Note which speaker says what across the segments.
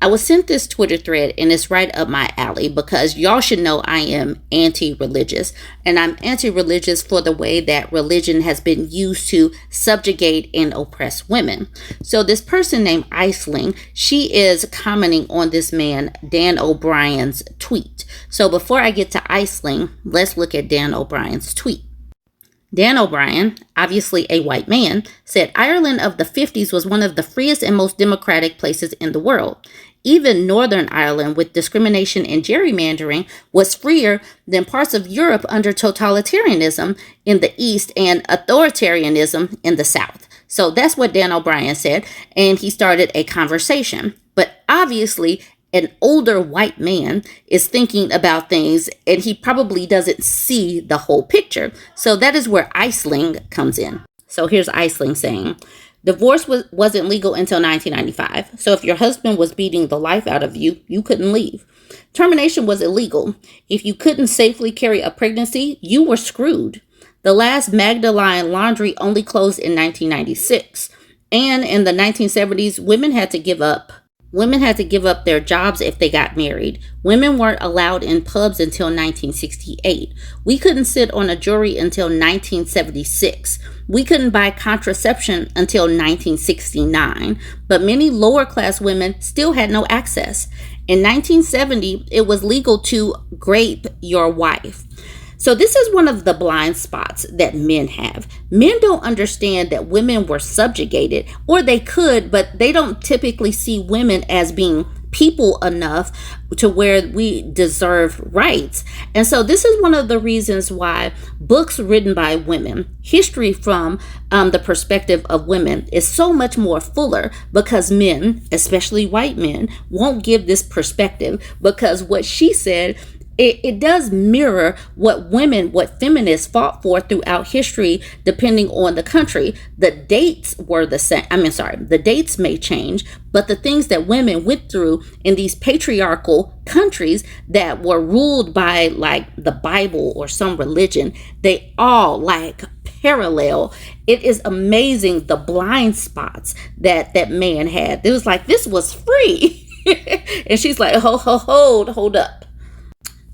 Speaker 1: I was sent this Twitter thread and it's right up my alley because y'all should know I am anti-religious, and I'm anti-religious for the way that religion has been used to subjugate and oppress women. So this person named Aisling, she is commenting on this man Dan O'Brien's tweet. So before I get to Aisling, let's look at Dan O'Brien's tweet. Dan O'Brien, obviously a white man, said Ireland of the 50s was one of the freest and most democratic places in the world. Even Northern Ireland, with discrimination and gerrymandering, was freer than parts of Europe under totalitarianism in the East and authoritarianism in the South. So that's what Dan O'Brien said, and he started a conversation. But obviously, an older white man is thinking about things and he probably doesn't see the whole picture. So that is where Aisling comes in. So here's Aisling saying, divorce wasn't legal until 1995. So if your husband was beating the life out of you, you couldn't leave. Termination was illegal. If you couldn't safely carry a pregnancy, you were screwed. The last Magdalene laundry only closed in 1996. And in the 1970s, women had to give up their jobs if they got married. Women weren't allowed in pubs until 1968. We couldn't sit on a jury until 1976. We couldn't buy contraception until 1969. But many lower class women still had no access. In 1970, it was legal to grape your wife. So this is one of the blind spots that men have. Men don't understand that women were subjugated, or they could, but they don't typically see women as being people enough to where we deserve rights. And so this is one of the reasons why books written by women, history from the perspective of women, is so much more fuller, because men, especially white men, won't give this perspective, because what she said, it does mirror what feminists fought for throughout history, depending on the country. The dates were the same. The dates may change, but the things that women went through in these patriarchal countries that were ruled by like the Bible or some religion, they all like parallel. It is amazing the blind spots that man had. It was like, this was free. And she's like, hold up.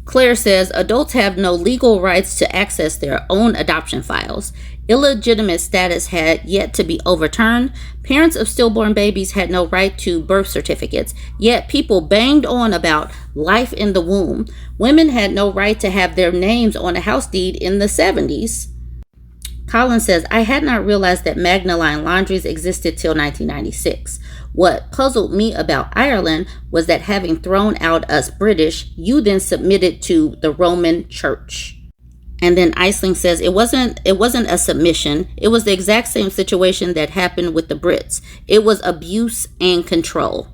Speaker 1: Claire says, adults have no legal rights to access their own adoption files. Illegitimate status had yet to be overturned. Parents of stillborn babies had no right to birth certificates, yet people banged on about life in the womb. Women had no right to have their names on a house deed in the 70s. Colin says, I had not realized that Magdalene laundries existed till 1996. What puzzled me about Ireland was that having thrown out us British, you then submitted to the Roman Church. And then Aisling says it wasn't a submission. It was the exact same situation that happened with the Brits. It was abuse and control.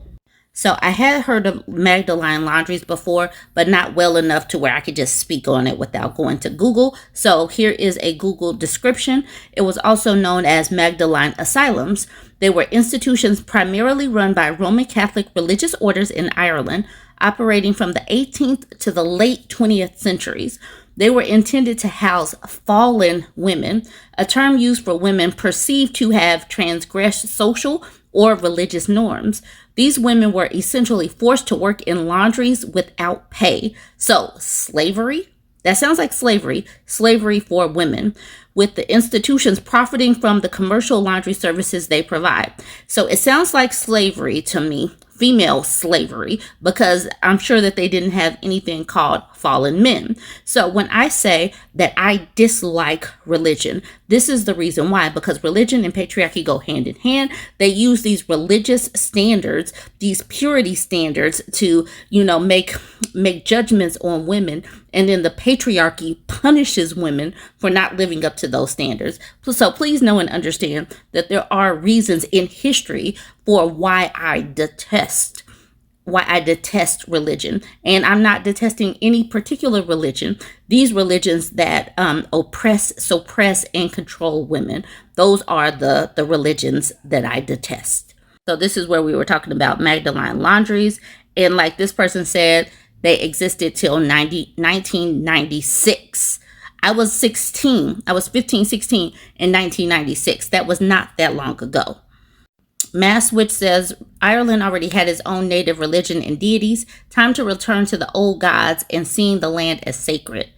Speaker 1: So I had heard of Magdalene laundries before, but not well enough to where I could just speak on it without going to Google. So here is a Google description. It was also known as Magdalene asylums. They were institutions primarily run by Roman Catholic religious orders in Ireland, operating from the 18th to the late 20th centuries. They were intended to house fallen women, a term used for women perceived to have transgressed social or religious norms. These women were essentially forced to work in laundries without pay. So slavery, that sounds like slavery for women, with the institutions profiting from the commercial laundry services they provide. So it sounds like slavery to me, female slavery, because I'm sure that they didn't have anything called fallen men. So when I say that I dislike religion, this is the reason why, because religion and patriarchy go hand in hand. They use these religious standards, these purity standards to, make judgments on women. And then the patriarchy punishes women for not living up to those standards. So please know and understand that there are reasons in history for why I detest religion. And I'm not detesting any particular religion. These religions that oppress, suppress, and control women, those are the religions that I detest. So this is where we were talking about Magdalene laundries. And like this person said, they existed till 1996. I was 16. I was 15, 16 in 1996. That was not that long ago. Maswich says Ireland already had its own native religion and deities. Time to return to the old gods and seeing the land as sacred.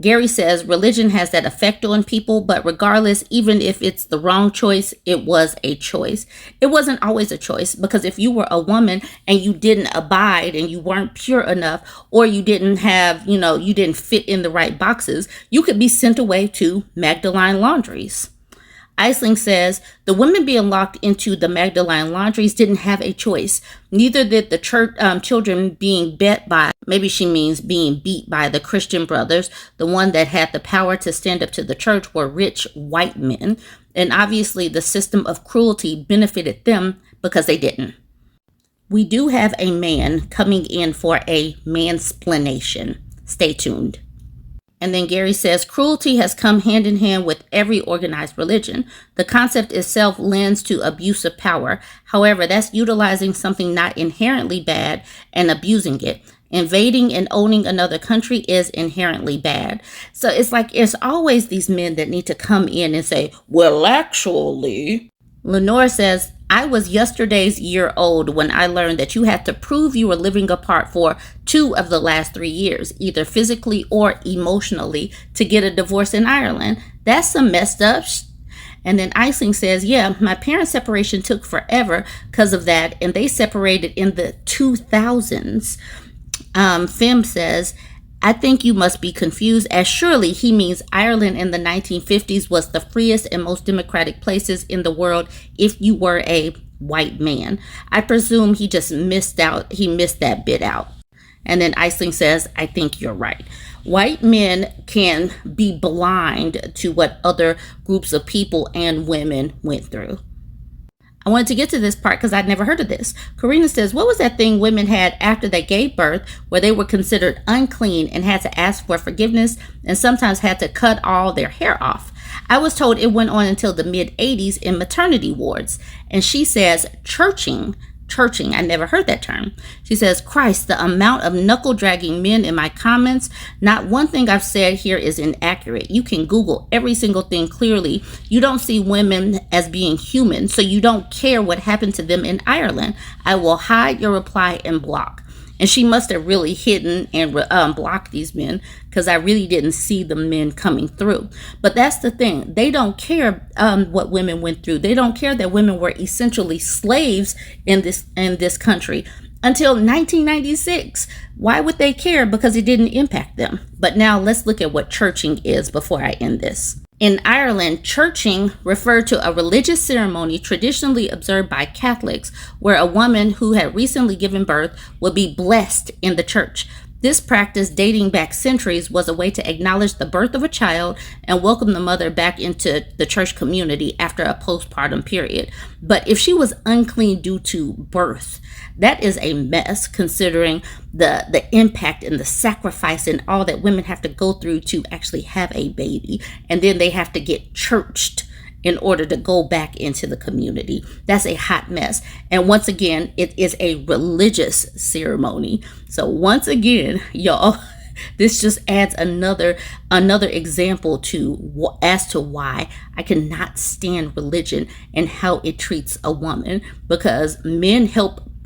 Speaker 1: Gary says religion has that effect on people, but regardless, even if it's the wrong choice, it was a choice. It wasn't always a choice, because if you were a woman and you didn't abide and you weren't pure enough, or you didn't have, you didn't fit in the right boxes, you could be sent away to Magdalene laundries. Aisling says the women being locked into the Magdalene laundries didn't have a choice. Neither did the church children being beat by, maybe she means being beat by, the Christian brothers. The one that had the power to stand up to the church were rich white men. And obviously the system of cruelty benefited them because they didn't. We do have a man coming in for a mansplanation. Stay tuned. And then Gary says, cruelty has come hand in hand with every organized religion. The concept itself lends to abuse of power. However, that's utilizing something not inherently bad and abusing it. Invading and owning another country is inherently bad. So it's like it's always these men that need to come in and say, well, actually. Lenore says, I was yesterday's year old when I learned that you had to prove you were living apart for 2 of the last 3 years, either physically or emotionally, to get a divorce in Ireland. That's some messed up And then Aisling says, yeah, my parents' separation took forever because of that, and they separated in the 2000s. Fem says, I think you must be confused, as surely he means Ireland in the 1950s was the freest and most democratic places in the world if you were a white man. I presume he just missed that bit out. And then Aisling says, I think you're right. White men can be blind to what other groups of people and women went through. I wanted to get to this part because I'd never heard of this. Karina says, what was that thing women had after they gave birth where they were considered unclean and had to ask for forgiveness and sometimes had to cut all their hair off? I was told it went on until the mid-'80s in maternity wards. And she says, churching. I never heard that term. She says, Christ, the amount of knuckle-dragging men in my comments. Not one thing I've said here is inaccurate. You can Google every single thing clearly. You don't see women as being human, so you don't care what happened to them in Ireland. I will hide your reply and block. And she must have really hidden and blocked these men, because I really didn't see the men coming through. But that's the thing. They don't care what women went through. They don't care that women were essentially slaves in this country until 1996. Why would they care? Because it didn't impact them. But now let's look at what churching is before I end this. In Ireland, churching referred to a religious ceremony traditionally observed by Catholics where a woman who had recently given birth would be blessed in the church. This practice, dating back centuries, was a way to acknowledge the birth of a child and welcome the mother back into the church community after a postpartum period. But if she was unclean due to birth, that is a mess, considering the impact and the sacrifice and all that women have to go through to actually have a baby. And then they have to get churched in order to go back into the community. That's a hot mess. And once again, it is a religious ceremony. So once again, y'all, this just adds another example as to why I cannot stand religion and how it treats a woman, because men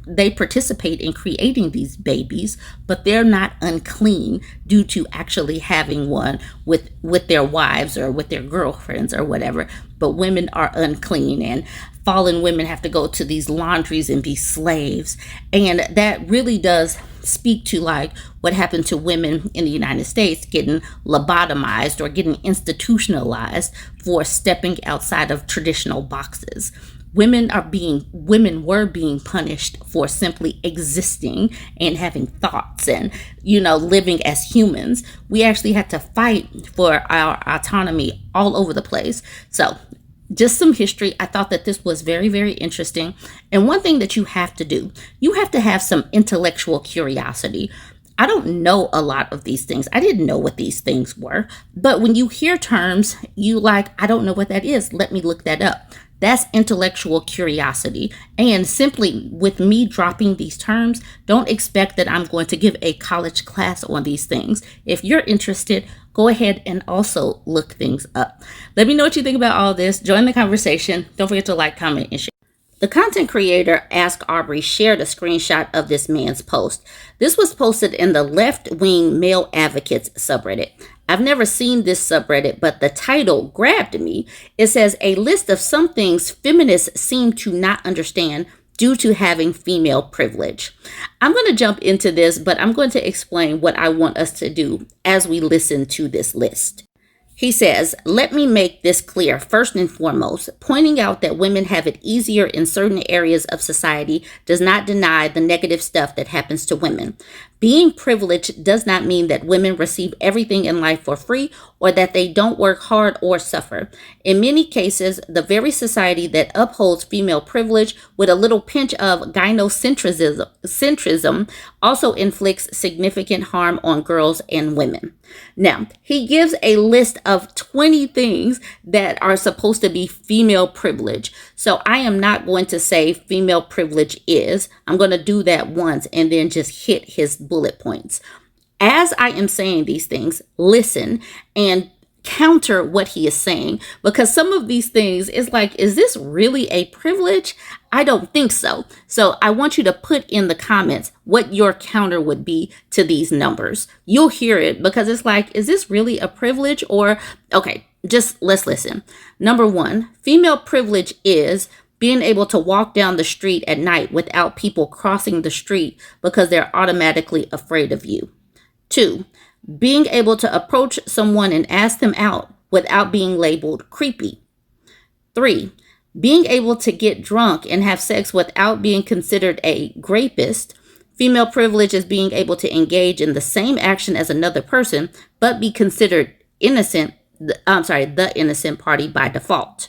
Speaker 1: they participate in creating these babies, but they're not unclean due to actually having one with their wives or with their girlfriends or whatever. But women are unclean, and fallen women have to go to these laundries and be slaves. And that really does speak to like what happened to women in the United States getting lobotomized or getting institutionalized for stepping outside of traditional boxes. Women were being punished for simply existing and having thoughts and, living as humans. We actually had to fight for our autonomy all over the place. So just some history. I thought that this was very, very interesting. And one thing that you have to do, you have to have some intellectual curiosity. I don't know a lot of these things. I didn't know what these things were. But when you hear terms, I don't know what that is. Let me look that up. That's intellectual curiosity. And simply with me dropping these terms, don't expect that I'm going to give a college class on these things. If you're interested, go ahead and also look things up. Let me know what you think about all this. Join the conversation. Don't forget to like, comment, and share. The content creator Ask Aubrey shared a screenshot of this man's post. This was posted in the left-wing male advocates subreddit. I've never seen this subreddit, but the title grabbed me. It says, a list of some things feminists seem to not understand due to having female privilege. I'm going to jump into this, but I'm going to explain what I want us to do as we listen to this list. He says, let me make this clear first and foremost. Pointing out that women have it easier in certain areas of society does not deny the negative stuff that happens to women. Being privileged does not mean that women receive everything in life for free or that they don't work hard or suffer. In many cases, the very society that upholds female privilege with a little pinch of gynocentrism also inflicts significant harm on girls and women. Now, he gives a list of 20 things that are supposed to be female privilege. So I am not going to say female privilege is. I'm going to do that once and then just hit his bullet points. As I am saying these things, listen and counter what he is saying, because some of these things is like, is this really a privilege? I don't think so. So I want you to put in the comments what your counter would be to these numbers. You'll hear it because it's like, is this really a privilege? Or, okay, just let's listen. Number 1, female privilege is being able to walk down the street at night without people crossing the street because they're automatically afraid of you. 2, being able to approach someone and ask them out without being labeled creepy. 3, being able to get drunk and have sex without being considered a rapist. Female privilege is being able to engage in the same action as another person, but be considered the innocent party by default.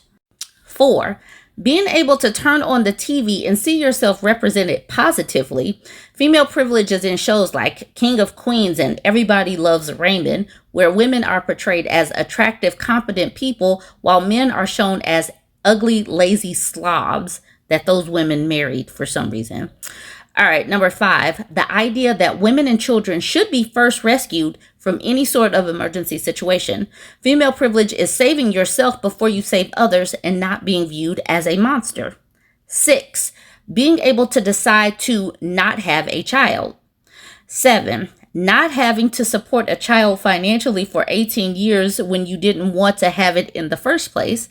Speaker 1: 4, being able to turn on the TV and see yourself represented positively. Female privilege is in shows like King of Queens and Everybody Loves Raymond, where women are portrayed as attractive, competent people, while men are shown as ugly, lazy slobs that those women married for some reason. All right, number 5, the idea that women and children should be first rescued from any sort of emergency situation. Female privilege is saving yourself before you save others and not being viewed as a monster. 6, being able to decide to not have a child. 7, not having to support a child financially for 18 years when you didn't want to have it in the first place.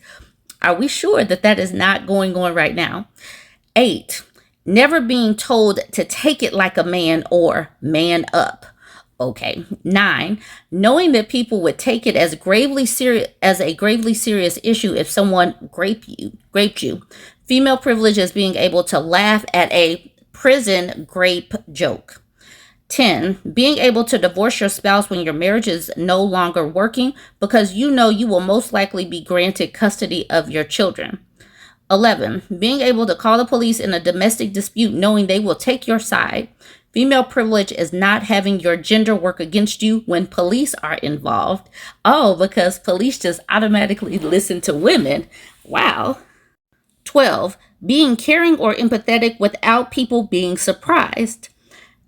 Speaker 1: Are we sure that that is not going on right now? 8, never being told to take it like a man or man up. Okay. 9, knowing that people would take it as a gravely serious issue if someone raped you. Female privilege is being able to laugh at a prison grape joke. 10, being able to divorce your spouse when your marriage is no longer working because you know you will most likely be granted custody of your children. 11, being able to call the police in a domestic dispute knowing they will take your side. Female privilege is not having your gender work against you when police are involved. Oh, because police just automatically listen to women. Wow. 12, being caring or empathetic without people being surprised.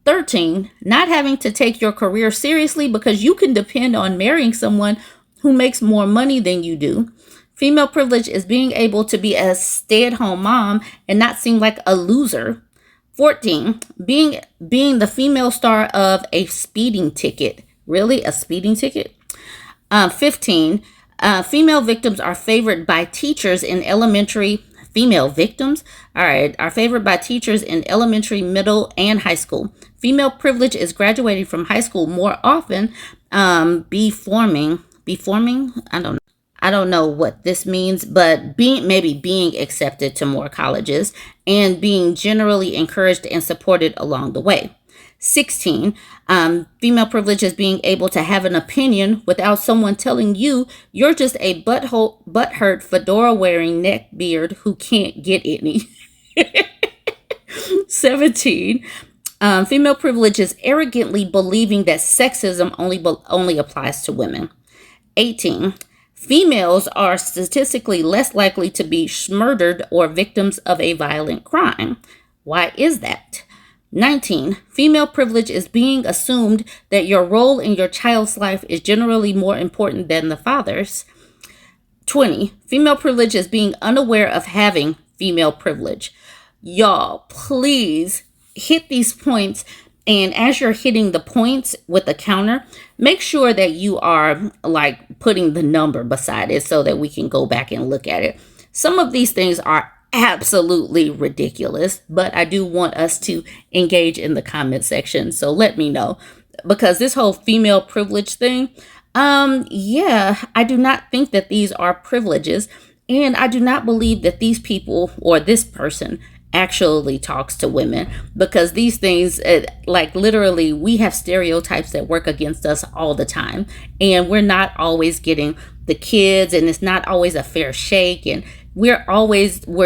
Speaker 1: 13, not having to take your career seriously because you can depend on marrying someone who makes more money than you do. Female privilege is being able to be a stay-at-home mom and not seem like a loser. 14, being the female star of a speeding ticket. Really? A speeding ticket? 15, female victims are favored by teachers in elementary. Female victims? All right, are favored by teachers in elementary, middle, and high school. Female privilege is graduating from high school more often. Beforming? I don't know what this means, but being accepted to more colleges and being generally encouraged and supported along the way. 16, female privilege is being able to have an opinion without someone telling you you're just a butthurt fedora-wearing neckbeard who can't get any. 17, female privilege is arrogantly believing that sexism only applies to women. 18, females are statistically less likely to be murdered or victims of a violent crime. Why is that? 19, female privilege is being assumed that your role in your child's life is generally more important than the father's. 20, female privilege is being unaware of having female privilege. Y'all, please hit these points. And as you're hitting the points with the counter, make sure that you are like putting the number beside it so that we can go back and look at it. Some of these things are absolutely ridiculous, but I do want us to engage in the comment section. So let me know, because this whole female privilege thing, I do not think that these are privileges. And I do not believe that these people or this person actually talks to women, because these things, like literally, we have stereotypes that work against us all the time, and we're not always getting the kids, and it's not always a fair shake, and we're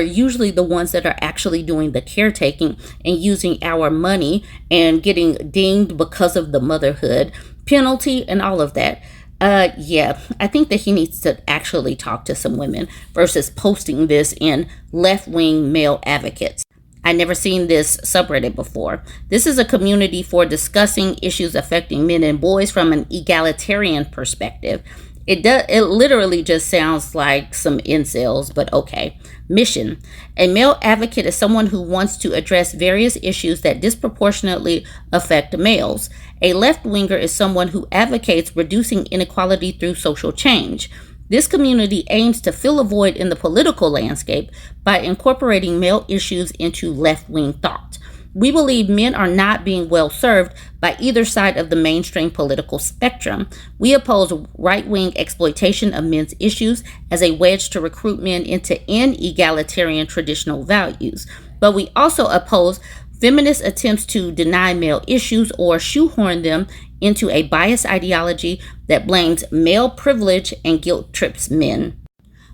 Speaker 1: usually the ones that are actually doing the caretaking and using our money and getting dinged because of the motherhood penalty and all of that. I think that he needs to actually talk to some women versus posting this in left-wing male advocates. I never seen this subreddit before. This is a community for discussing issues affecting men and boys from an egalitarian perspective. It literally just sounds like some incels, but okay. Mission. A male advocate is someone who wants to address various issues that disproportionately affect males. A left-winger is someone who advocates reducing inequality through social change. This community aims to fill a void in the political landscape by incorporating male issues into left-wing thought. We believe men are not being well served by either side of the mainstream political spectrum. We oppose right-wing exploitation of men's issues as a wedge to recruit men into egalitarian traditional values. But we also oppose feminist attempts to deny male issues or shoehorn them into a biased ideology that blames male privilege and guilt trips men.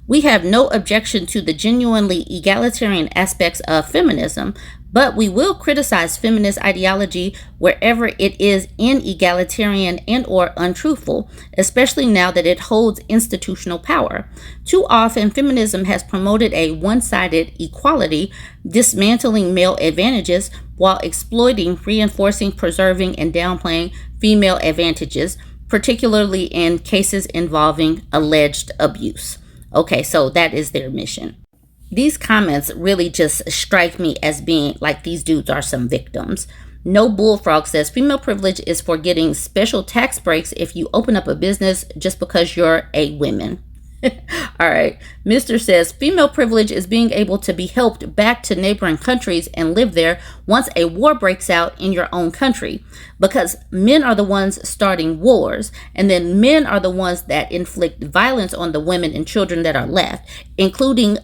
Speaker 1: We have no objection to the genuinely egalitarian aspects of feminism, but we will criticize feminist ideology wherever it is inegalitarian and or untruthful, especially now that it holds institutional power. Too often, feminism has promoted a one-sided equality, dismantling male advantages while exploiting, reinforcing, preserving, and downplaying female advantages, particularly in cases involving alleged abuse. Okay, so that is their mission. These comments really just strike me as being like these dudes are some victims. No Bullfrog says female privilege is for getting special tax breaks if you open up a business just because you're a woman. All right. Mr. says female privilege is being able to be helped back to neighboring countries and live there once a war breaks out in your own country, because men are the ones starting wars, and then men are the ones that inflict violence on the women and children that are left, including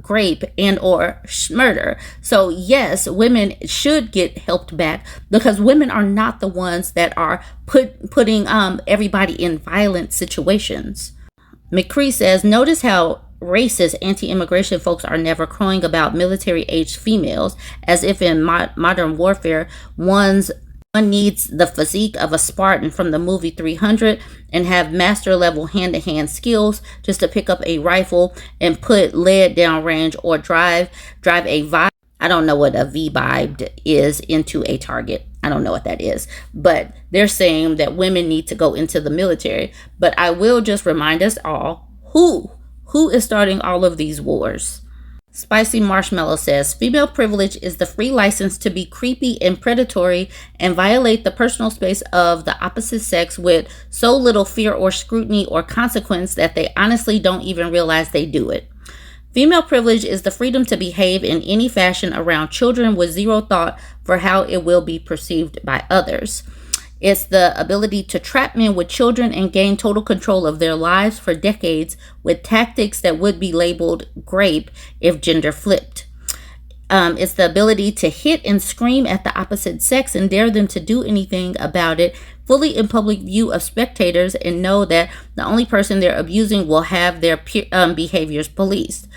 Speaker 1: rape and or murder. So yes, women should get helped back, because women are not the ones that are putting everybody in violent situations. McCree says, notice how racist anti-immigration folks are never crowing about military-aged females, as if in modern warfare, one needs the physique of a Spartan from the movie 300 and have master-level hand-to-hand skills just to pick up a rifle and put lead down range or drive a vibe. I don't know what a V-bibed is into a target. I don't know what that is, but they're saying that women need to go into the military. But I will just remind us all, who is starting all of these wars? Spicy Marshmallow says, female privilege is the free license to be creepy and predatory and violate the personal space of the opposite sex with so little fear or scrutiny or consequence that they honestly don't even realize they do it. Female privilege is the freedom to behave in any fashion around children with zero thought for how it will be perceived by others. It's the ability to trap men with children and gain total control of their lives for decades with tactics that would be labeled grape if gender flipped. It's the ability to hit and scream at the opposite sex and dare them to do anything about it, fully in public view of spectators, and know that the only person they're abusing will have their behaviors policed.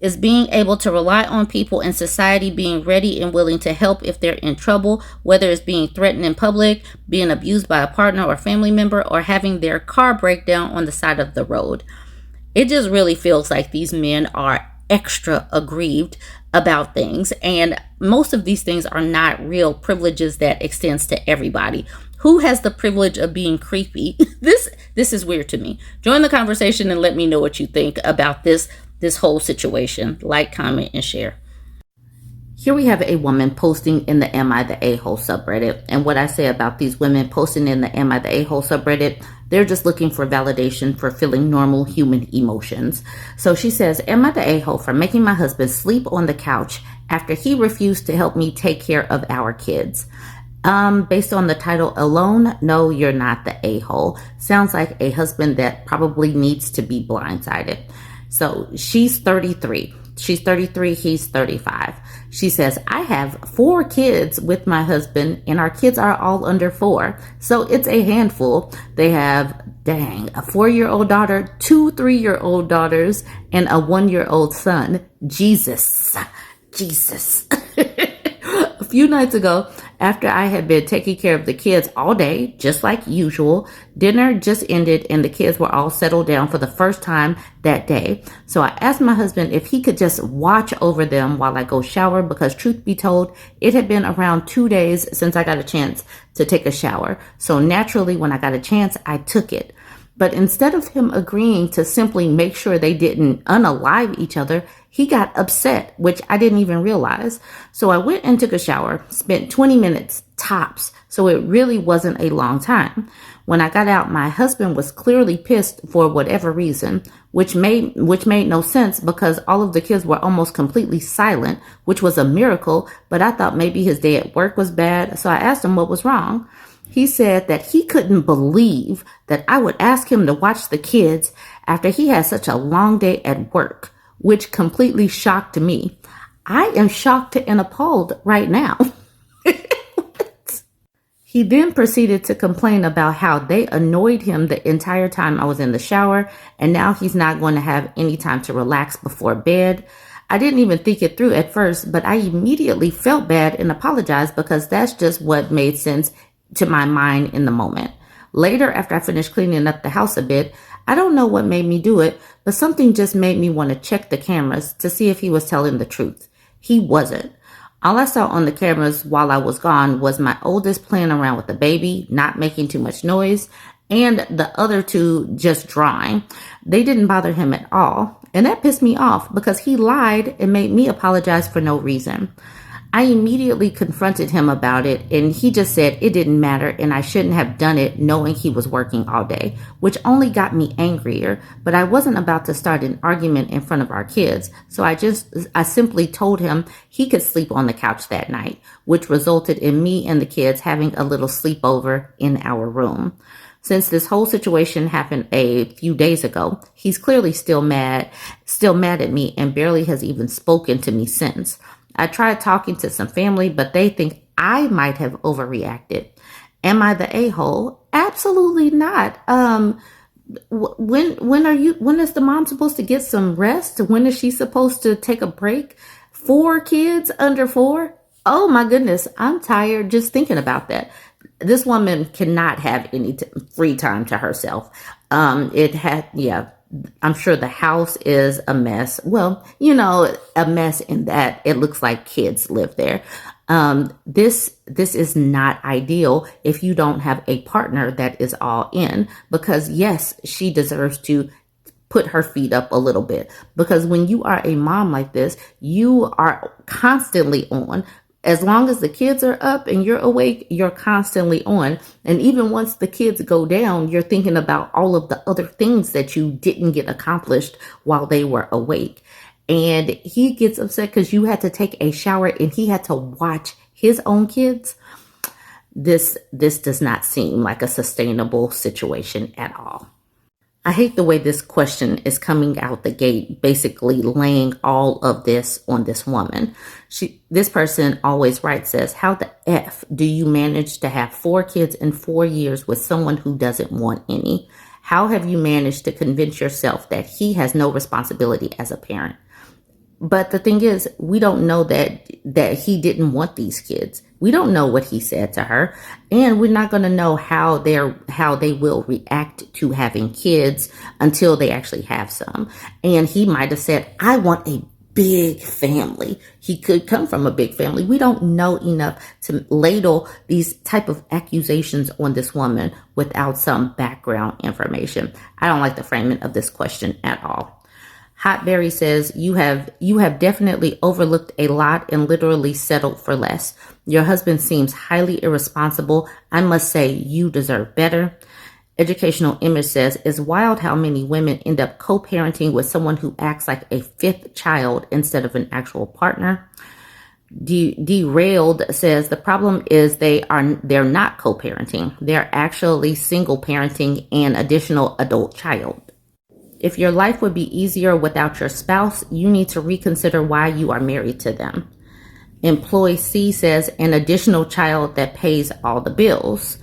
Speaker 1: Is being able to rely on people in society being ready and willing to help if they're in trouble, whether it's being threatened in public, being abused by a partner or family member, or having their car break down on the side of the road. It just really feels like these men are extra aggrieved about things, and most of these things are not real privileges that extends to everybody. Who has the privilege of being creepy? This is weird to me. Join the conversation and let me know what you think about this this whole situation. Like, comment, and share. Here we have a woman posting in the Am I the A-hole subreddit. And what I say about these women posting in the Am I the A-hole subreddit, they're just looking for validation for feeling normal human emotions. So she says, am I the a-hole for making my husband sleep on the couch after he refused to help me take care of our kids? Based on the title alone, no, you're not the a-hole. Sounds like a husband that probably needs to be blindsided. So she's 33. She's 33, he's 35. She says, I have 4 kids with my husband, and our kids are all under 4. So it's a handful. They have, a 4-year-old daughter, 2 3-year-old daughters, and a 1-year-old son. Jesus. A few nights ago, after I had been taking care of the kids all day, just like usual, dinner just ended and the kids were all settled down for the first time that day. So I asked my husband if he could just watch over them while I go shower, because truth be told, it had been around 2 days since I got a chance to take a shower. So naturally, when I got a chance, I took it. But instead of him agreeing to simply make sure they didn't unalive each other, he got upset, which I didn't even realize. So I went and took a shower, spent 20 minutes tops. So it really wasn't a long time. When I got out, my husband was clearly pissed for whatever reason, which made no sense because all of the kids were almost completely silent, which was a miracle. But I thought maybe his day at work was bad. So I asked him what was wrong. He said that he couldn't believe that I would ask him to watch the kids after he had such a long day at work, which completely shocked me. I am shocked and appalled right now. He then proceeded to complain about how they annoyed him the entire time I was in the shower, and now he's not going to have any time to relax before bed. I didn't even think it through at first, but I immediately felt bad and apologized because that's just what made sense to my mind in the moment. Later, after I finished cleaning up the house a bit, I don't know what made me do it, but something just made me want to check the cameras to see if he was telling the truth. He wasn't. All I saw on the cameras while I was gone was my oldest playing around with the baby, not making too much noise, and the other 2 just drawing. They didn't bother him at all, and that pissed me off because he lied and made me apologize for no reason. I immediately confronted him about it, and he just said it didn't matter and I shouldn't have done it knowing he was working all day, which only got me angrier. But I wasn't about to start an argument in front of our kids, so I simply told him he could sleep on the couch that night, which resulted in me and the kids having a little sleepover in our room. Since this whole situation happened a few days ago, he's clearly still mad at me and barely has even spoken to me since. I tried talking to some family, but they think I might have overreacted. Am I the a-hole? Absolutely not. When is the mom supposed to get some rest? When is she supposed to take a break? 4 kids under 4? Oh my goodness, I'm tired just thinking about that. This woman cannot have any free time to herself. I'm sure the house is a mess. Well, a mess in that it looks like kids live there. This is not ideal if you don't have a partner that is all in, because yes, she deserves to put her feet up a little bit, because when you are a mom like this, you are constantly on. As long as the kids are up and you're awake, you're constantly on. And even once the kids go down, you're thinking about all of the other things that you didn't get accomplished while they were awake. And he gets upset because you had to take a shower and he had to watch his own kids. This does not seem like a sustainable situation at all. I hate the way this question is coming out the gate, basically laying all of this on this woman. This person always writes, says, how the F do you manage to have 4 kids in 4 years with someone who doesn't want any? How have you managed to convince yourself that he has no responsibility as a parent? But the thing is, we don't know that he didn't want these kids. We don't know what he said to her, and we're not going to know how they will react to having kids until they actually have some. And he might have said, I want a big family. He could come from a big family. We don't know enough to ladle these type of accusations on this woman without some background information. I don't like the framing of this question at all. Hotberry says, you have definitely overlooked a lot and literally settled for less. Your husband seems highly irresponsible. I must say you deserve better. Educational Image says, it's wild how many women end up co-parenting with someone who acts like a fifth child instead of an actual partner. Derailed says, the problem is they're not co-parenting. They're actually single parenting an additional adult child. If your life would be easier without your spouse, you need to reconsider why you are married to them. Employee C says, an additional child that pays all the bills.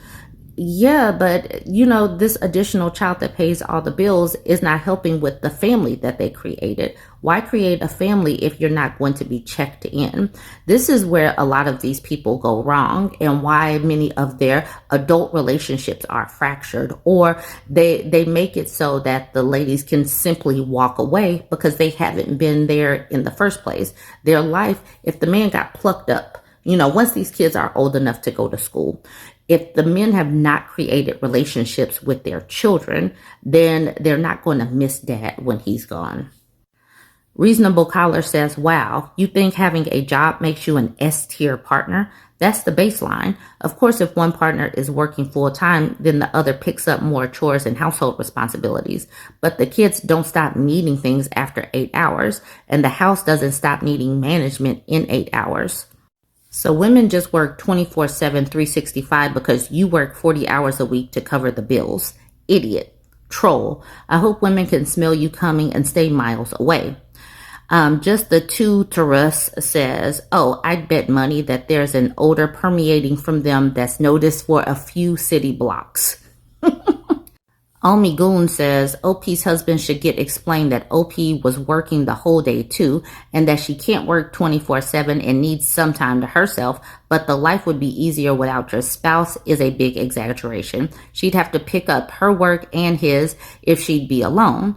Speaker 1: Yeah, but this additional child that pays all the bills is not helping with the family that they created. Why create a family if you're not going to be checked in? This is where a lot of these people go wrong, and why many of their adult relationships are fractured, or they make it so that the ladies can simply walk away because they haven't been there in the first place. Their life, if the man got plucked up, once these kids are old enough to go to school, if the men have not created relationships with their children, then they're not going to miss dad when he's gone. Reasonable Caller says, wow, you think having a job makes you an S-tier partner? That's the baseline. Of course, if one partner is working full time, then the other picks up more chores and household responsibilities. But the kids don't stop needing things after 8 hours, and the house doesn't stop needing management in 8 hours. So women just work 24/7, 365 because you work 40 hours a week to cover the bills. Idiot. Troll. I hope women can smell you coming and stay miles away. Just the two Taurus says, oh, I'd bet money that there's an odor permeating from them that's noticed for a few city blocks. Omi Goon says, OP's husband should get explained that OP was working the whole day too, and that she can't work 24/7 and needs some time to herself, but the life would be easier without your spouse is a big exaggeration. She'd have to pick up her work and his if she'd be alone.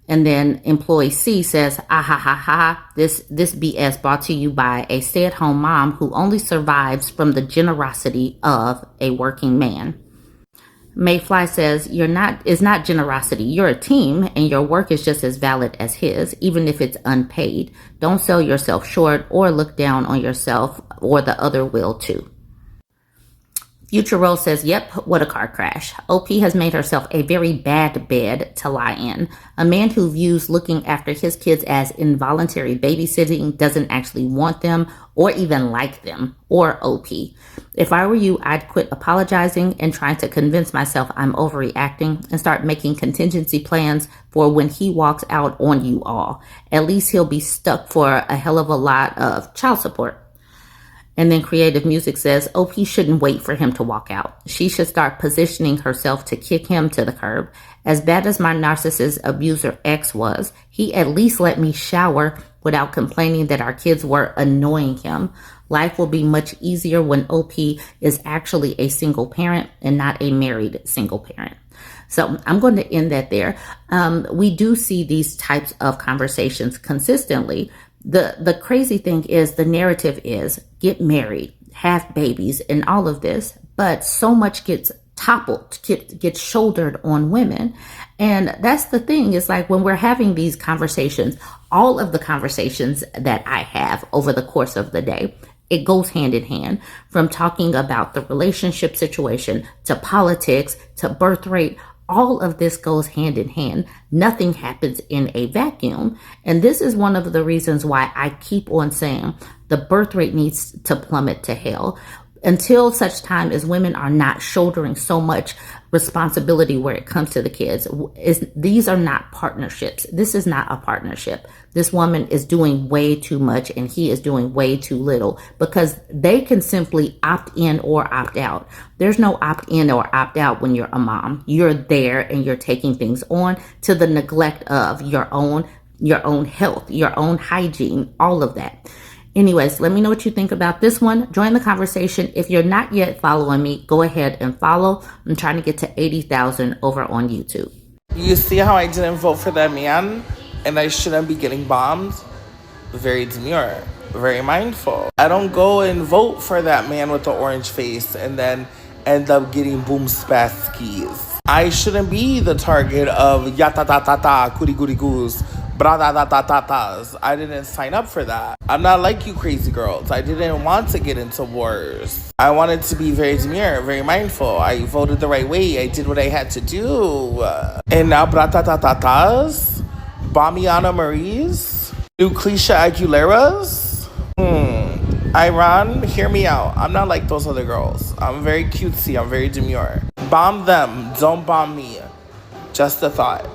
Speaker 1: And then Employee C says, ah ha ha ha, this BS brought to you by a stay-at-home mom who only survives from the generosity of a working man. Mayfly says, it's not generosity. You're a team and your work is just as valid as his, even if it's unpaid. Don't sell yourself short or look down on yourself, or the other will too. Future Rose says, yep, what a car crash. OP has made herself a very bad bed to lie in. A man who views looking after his kids as involuntary babysitting doesn't actually want them or even like them, or OP. If I were you, I'd quit apologizing and trying to convince myself I'm overreacting and start making contingency plans for when he walks out on you all. At least he'll be stuck for a hell of a lot of child support. And then Creative Music says, OP shouldn't wait for him to walk out. She should start positioning herself to kick him to the curb. As bad as my narcissist abuser ex was, he at least let me shower without complaining that our kids were annoying him. Life will be much easier when OP is actually a single parent and not a married single parent. So I'm going to end that there. We do see these types of conversations consistently. The crazy thing is the narrative is get married, have babies, and all of this, but so much gets toppled, gets shouldered on women. And that's the thing, is like when we're having these conversations, all of the conversations that I have over the course of the day, it goes hand in hand, from talking about the relationship situation to politics to birth rate. All of this goes hand in hand. Nothing happens in a vacuum. And this is one of the reasons why I keep on saying the birth rate needs to plummet to hell. Until such time as women are not shouldering so much responsibility where it comes to the kids. These are not partnerships. This is not a partnership. This woman is doing way too much and he is doing way too little, because they can simply opt in or opt out. There's no opt in or opt out when you're a mom. You're there and you're taking things on to the neglect of your own health, your own hygiene, all of that. Anyways, let me know what you think about this one. Join the conversation. If you're not yet following me, go ahead and follow. I'm trying to get to 80,000 over on YouTube.
Speaker 2: You see how I didn't vote for that man and I shouldn't be getting bombed? Very demure, very mindful. I don't go and vote for that man with the orange face and then end up getting boom spaskis. I shouldn't be the target of yata ta ta ta goody goody goose Bra-da-da-da-da-das. I didn't sign up for that. I'm not like you crazy girls. I didn't want to get into wars. I wanted to be very demure, very mindful. I voted the right way. I did what I had to do. And now bra-da-da-da-das? Bamiana Marie's? New Clisha Aguilera's? Iran, hear me out. I'm not like those other girls. I'm very cutesy. I'm very demure. Bomb them. Don't bomb me. Just a thought.